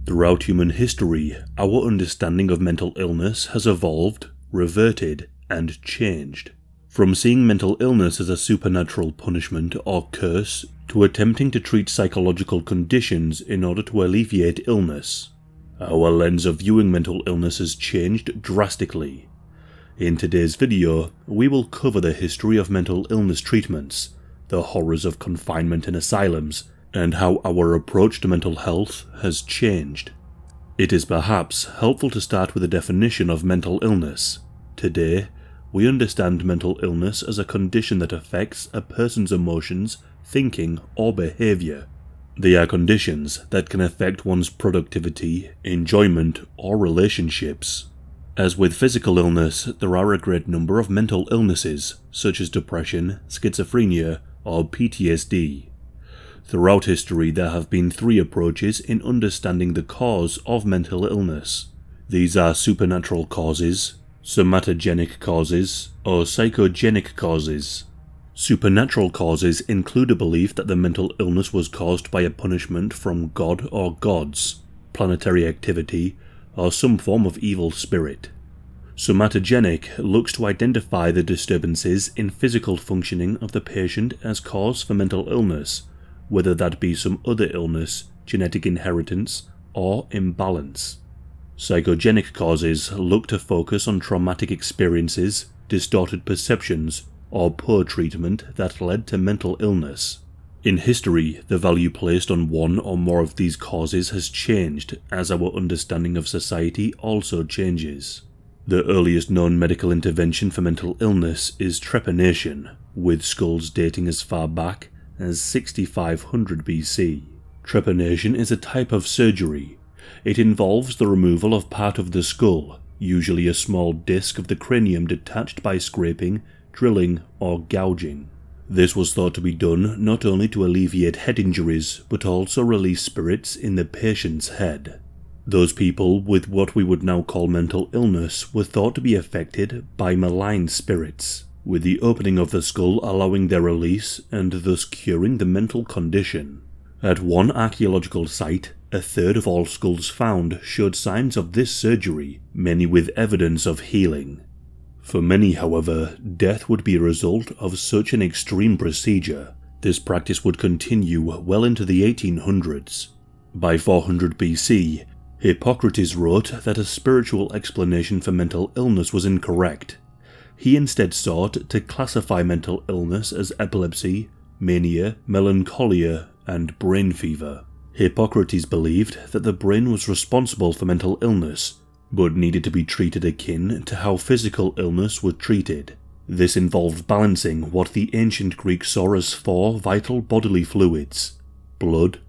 Throughout human history, our understanding of mental illness has evolved, reverted, and changed. From seeing mental illness as a supernatural punishment or curse, to attempting to treat psychological conditions in order to alleviate illness. Our lens of viewing mental illness has changed drastically. In today's video, we will cover the history of mental illness treatments, the horrors of confinement in asylums, and how our approach to mental health has changed. It is perhaps helpful to start with a definition of mental illness. Today, we understand mental illness as a condition that affects a person's emotions, thinking, or behavior. They are conditions that can affect one's productivity, enjoyment, or relationships. As with physical illness, there are a great number of mental illnesses, such as depression, schizophrenia, or PTSD. Throughout history, there have been three approaches in understanding the cause of mental illness. These are supernatural causes, somatogenic causes, or psychogenic causes. Supernatural causes include a belief that the mental illness was caused by a punishment from God or gods, planetary activity, or some form of evil spirit. Somatogenic looks to identify the disturbances in physical functioning of the patient as cause for mental illness, whether that be some other illness, genetic inheritance, or imbalance. Psychogenic causes look to focus on traumatic experiences, distorted perceptions, or poor treatment that led to mental illness. In history, the value placed on one or more of these causes has changed as our understanding of society also changes. The earliest known medical intervention for mental illness is trepanation, with skulls dating as far back as 6500 BC. Trepanation is a type of surgery. It involves the removal of part of the skull, usually a small disc of the cranium detached by scraping, drilling, or gouging. This was thought to be done not only to alleviate head injuries, but also release spirits in the patient's head. Those people with what we would now call mental illness were thought to be affected by malign spirits, with the opening of the skull allowing their release and thus curing the mental condition. At one archaeological site, a third of all skulls found showed signs of this surgery, many with evidence of healing. For many, however, death would be a result of such an extreme procedure. This practice would continue well into the 1800s. By 400 BC, Hippocrates wrote that a spiritual explanation for mental illness was incorrect. He instead sought to classify mental illness as epilepsy, mania, melancholia, and brain fever. Hippocrates believed that the brain was responsible for mental illness, but needed to be treated akin to how physical illness was treated. This involved balancing what the ancient Greeks saw as four vital bodily fluids: blood,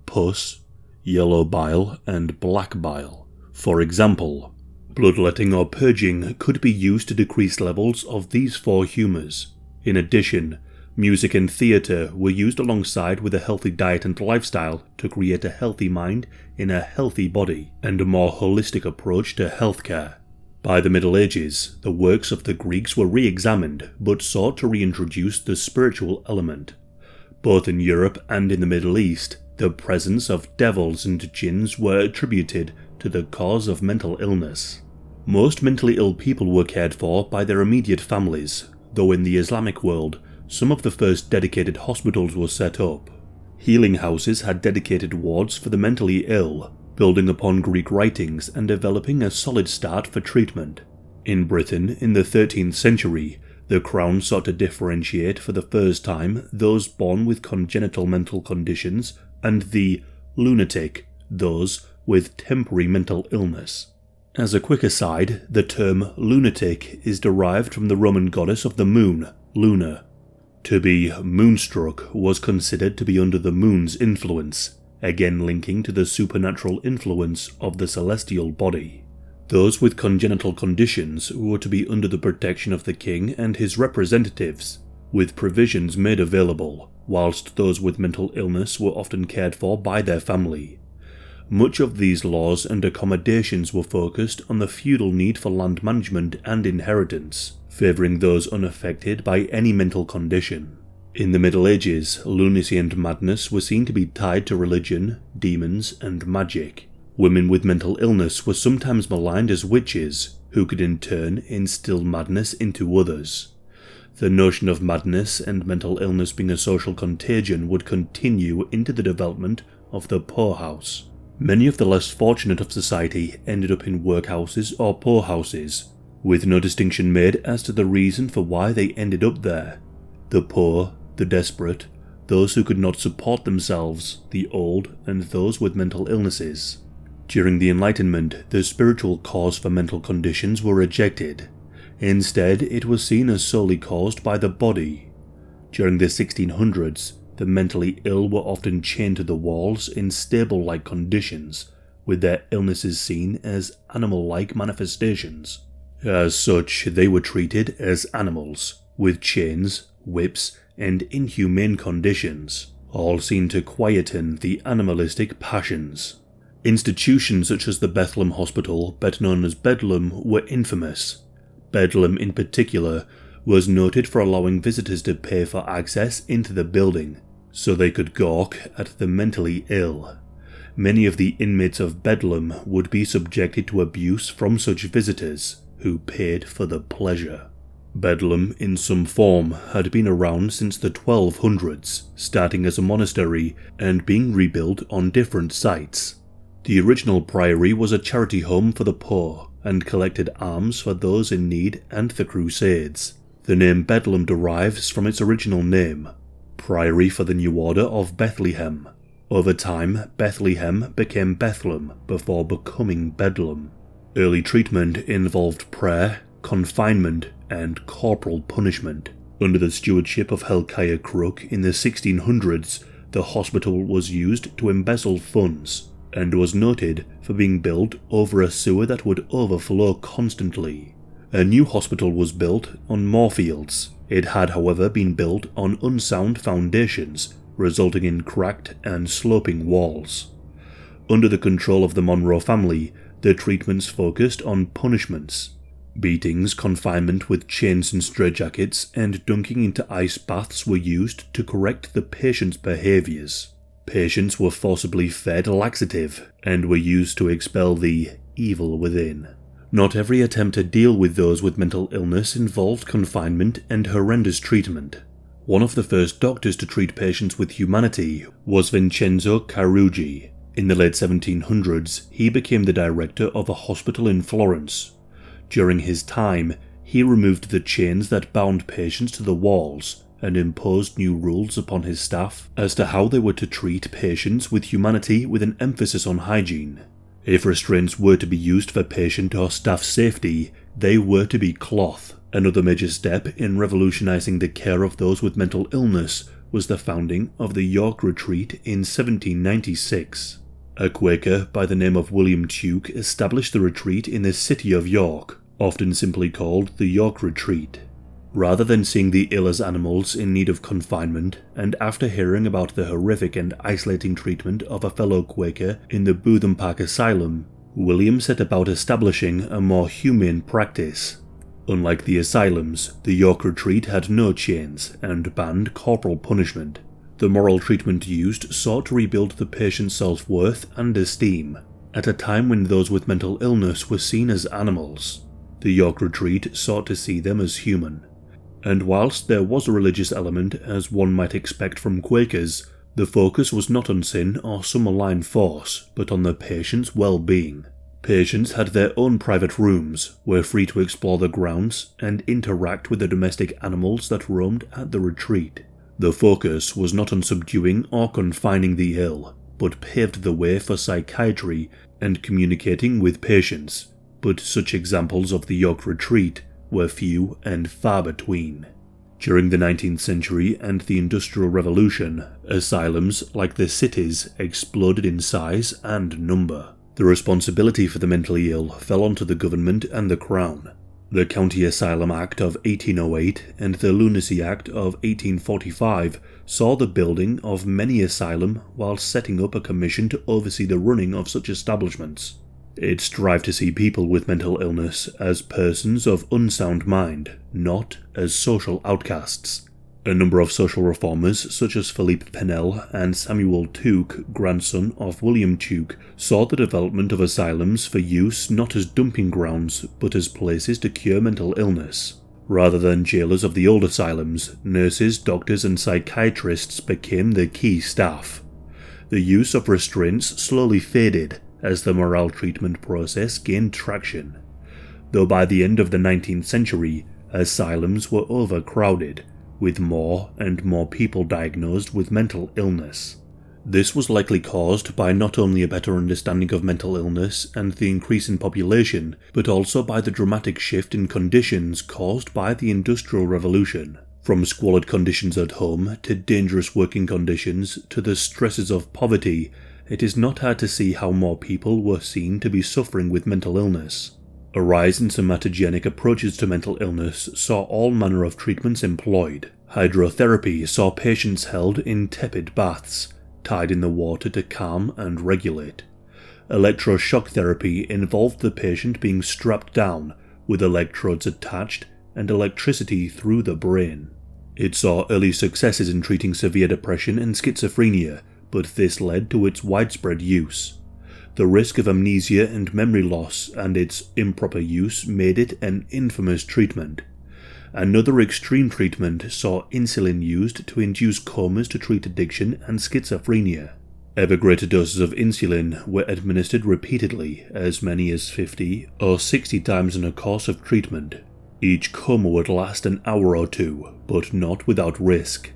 pus, yellow bile, and black bile. For example, bloodletting or purging could be used to decrease levels of these four humours. In addition, music and theatre were used alongside with a healthy diet and lifestyle to create a healthy mind in a healthy body, and a more holistic approach to healthcare. By the Middle Ages, the works of the Greeks were re-examined but sought to reintroduce the spiritual element. Both in Europe and in the Middle East, the presence of devils and jinns were attributed to the cause of mental illness. Most mentally ill people were cared for by their immediate families, though in the Islamic world, some of the first dedicated hospitals were set up. Healing houses had dedicated wards for the mentally ill, building upon Greek writings and developing a solid start for treatment. In Britain, in the 13th century, the Crown sought to differentiate for the first time those born with congenital mental conditions and the lunatic, those with temporary mental illness. As a quick aside, the term lunatic is derived from the Roman goddess of the moon, Luna. To be moonstruck was considered to be under the moon's influence, again linking to the supernatural influence of the celestial body. Those with congenital conditions were to be under the protection of the king and his representatives, with provisions made available, whilst those with mental illness were often cared for by their family. Much of these laws and accommodations were focused on the feudal need for land management and inheritance, favouring those unaffected by any mental condition. In the Middle Ages, lunacy and madness were seen to be tied to religion, demons, and magic. Women with mental illness were sometimes maligned as witches, who could in turn instill madness into others. The notion of madness and mental illness being a social contagion would continue into the development of the poorhouse. Many of the less fortunate of society ended up in workhouses or poorhouses, with no distinction made as to the reason for why they ended up there. The poor, the desperate, those who could not support themselves, the old, and those with mental illnesses. During the Enlightenment, the spiritual cause for mental conditions were rejected. Instead, it was seen as solely caused by the body. During the 1600s, the mentally ill were often chained to the walls in stable-like conditions, with their illnesses seen as animal-like manifestations. As such, they were treated as animals, with chains, whips, and inhumane conditions, all seen to quieten the animalistic passions. Institutions such as the Bethlehem Hospital, better known as Bedlam, were infamous. Bedlam, in particular, was noted for allowing visitors to pay for access into the building, so they could gawk at the mentally ill. Many of the inmates of Bedlam would be subjected to abuse from such visitors, who paid for the pleasure. Bedlam, in some form, had been around since the 1200s, starting as a monastery and being rebuilt on different sites. The original priory was a charity home for the poor, and collected alms for those in need and the Crusades. The name Bedlam derives from its original name, Priory for the New Order of Bethlehem. Over time, Bethlehem became Bethlehem before becoming Bedlam. Early treatment involved prayer, confinement, and corporal punishment. Under the stewardship of Helkiah Crook in the 1600s, the hospital was used to embezzle funds, and was noted for being built over a sewer that would overflow constantly. A new hospital was built on Moorfields. It had, however, been built on unsound foundations, resulting in cracked and sloping walls. Under the control of the Monroe family, the treatments focused on punishments. Beatings, confinement with chains and straitjackets, and dunking into ice baths were used to correct the patient's behaviours. Patients were forcibly fed laxative, and were used to expel the evil within. Not every attempt to deal with those with mental illness involved confinement and horrendous treatment. One of the first doctors to treat patients with humanity was Vincenzo Carugi. In the late 1700s, he became the director of a hospital in Florence. During his time, he removed the chains that bound patients to the walls and imposed new rules upon his staff as to how they were to treat patients with humanity, with an emphasis on hygiene. If restraints were to be used for patient or staff safety, they were to be cloth. Another major step in revolutionizing the care of those with mental illness was the founding of the York Retreat in 1796. A Quaker by the name of William Tuke established the retreat in the city of York, often simply called the York Retreat. Rather than seeing the ill as animals in need of confinement, and after hearing about the horrific and isolating treatment of a fellow Quaker in the Bootham Park Asylum, William set about establishing a more humane practice. Unlike the asylums, the York Retreat had no chains and banned corporal punishment. The moral treatment used sought to rebuild the patient's self-worth and esteem, at a time when those with mental illness were seen as animals. The York Retreat sought to see them as human. And whilst there was a religious element, as one might expect from Quakers, the focus was not on sin or some malign force, but on the patient's well-being. Patients had their own private rooms, were free to explore the grounds, and interact with the domestic animals that roamed at the retreat. The focus was not on subduing or confining the ill, but paved the way for psychiatry and communicating with patients, but such examples of the York Retreat were few and far between. During the 19th century and the Industrial Revolution, asylums, like the cities, exploded in size and number. The responsibility for the mentally ill fell onto the government and the Crown. The County Asylum Act of 1808 and the Lunacy Act of 1845 saw the building of many asylums while setting up a commission to oversee the running of such establishments. It strived to see people with mental illness as persons of unsound mind, not as social outcasts. A number of social reformers, such as Philippe Pinel and Samuel Tuke, grandson of William Tuke, saw the development of asylums for use not as dumping grounds, but as places to cure mental illness. Rather than jailers of the old asylums, nurses, doctors and psychiatrists became the key staff. The use of restraints slowly faded as the morale treatment process gained traction. Though by the end of the 19th century, asylums were overcrowded, with more and more people diagnosed with mental illness. This was likely caused by not only a better understanding of mental illness and the increase in population, but also by the dramatic shift in conditions caused by the Industrial Revolution. From squalid conditions at home to dangerous working conditions to the stresses of poverty, it is not hard to see how more people were seen to be suffering with mental illness. A rise in somatogenic approaches to mental illness saw all manner of treatments employed. Hydrotherapy saw patients held in tepid baths, tied in the water to calm and regulate. Electroshock therapy involved the patient being strapped down, with electrodes attached and electricity through the brain. It saw early successes in treating severe depression and schizophrenia, but this led to its widespread use. The risk of amnesia and memory loss and its improper use made it an infamous treatment. Another extreme treatment saw insulin used to induce comas to treat addiction and schizophrenia. Ever greater doses of insulin were administered repeatedly, as many as 50 or 60 times in a course of treatment. Each coma would last an hour or two, but not without risk.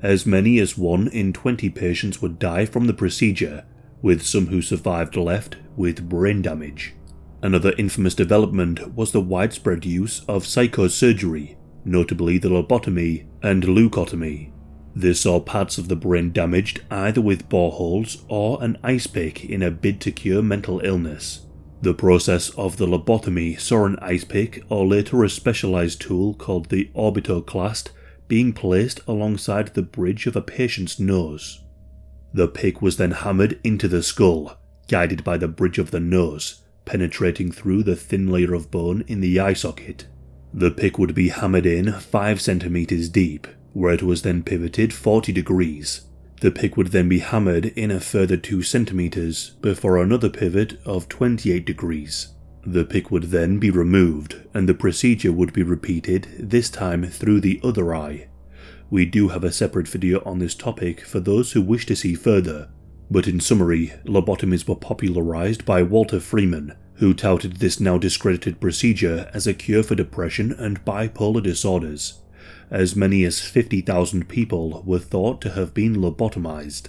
As many as 1 in 20 patients would die from the procedure, with some who survived left with brain damage. Another infamous development was the widespread use of psychosurgery, notably the lobotomy and leucotomy. This saw parts of the brain damaged either with boreholes or an ice pick in a bid to cure mental illness. The process of the lobotomy saw an ice pick or later a specialized tool called the orbitoclast being placed alongside the bridge of a patient's nose. The pick was then hammered into the skull, guided by the bridge of the nose, penetrating through the thin layer of bone in the eye socket. The pick would be hammered in 5 centimeters deep, where it was then pivoted 40 degrees. The pick would then be hammered in a further 2 centimeters before another pivot of 28 degrees. The pick would then be removed, and the procedure would be repeated, this time through the other eye. We do have a separate video on this topic for those who wish to see further, but in summary, lobotomies were popularized by Walter Freeman, who touted this now discredited procedure as a cure for depression and bipolar disorders. As many as 50,000 people were thought to have been lobotomized.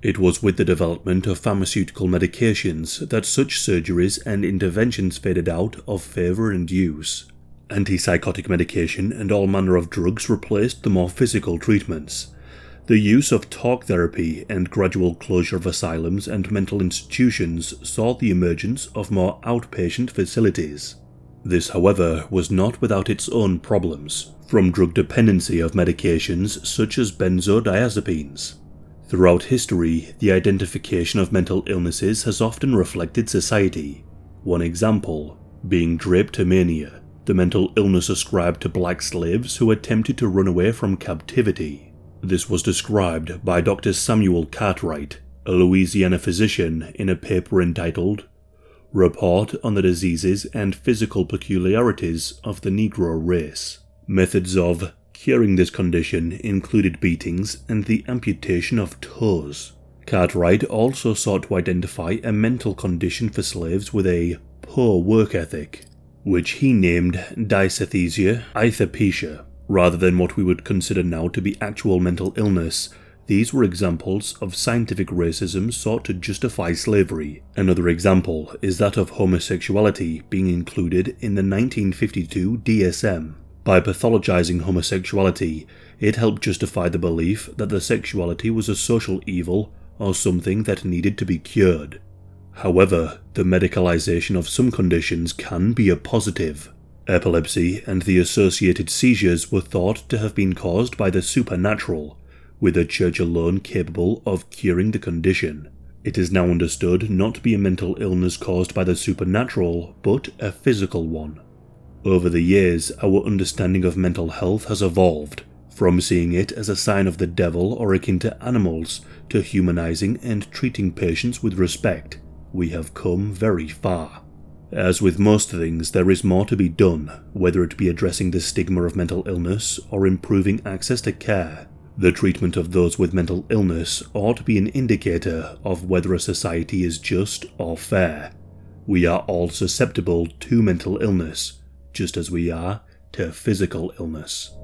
It was with the development of pharmaceutical medications that such surgeries and interventions faded out of favor and use. Antipsychotic medication and all manner of drugs replaced the more physical treatments. The use of talk therapy and gradual closure of asylums and mental institutions saw the emergence of more outpatient facilities. This, however, was not without its own problems, from drug dependency of medications such as benzodiazepines. Throughout history, the identification of mental illnesses has often reflected society. One example being drapetomania, the mental illness ascribed to black slaves who attempted to run away from captivity. This was described by Dr. Samuel Cartwright, a Louisiana physician, in a paper entitled Report on the Diseases and Physical Peculiarities of the Negro Race. Methods of curing this condition included beatings and the amputation of toes. Cartwright also sought to identify a mental condition for slaves with a poor work ethic, which he named dysesthesia ithapietia. Rather than what we would consider now to be actual mental illness, these were examples of scientific racism sought to justify slavery. Another example is that of homosexuality being included in the 1952 DSM. By pathologizing homosexuality, it helped justify the belief that the sexuality was a social evil or something that needed to be cured. However, the medicalization of some conditions can be a positive. Epilepsy and the associated seizures were thought to have been caused by the supernatural, with the church alone capable of curing the condition. It is now understood not to be a mental illness caused by the supernatural, but a physical one. Over the years, our understanding of mental health has evolved, From seeing it as a sign of the devil or akin to animals, to humanizing and treating patients with respect, we have come very far. As with most things, there is more to be done, whether it be addressing the stigma of mental illness or improving access to care. The treatment of those with mental illness ought to be an indicator of whether a society is just or fair. We are all susceptible to mental illness, just as we are to physical illness.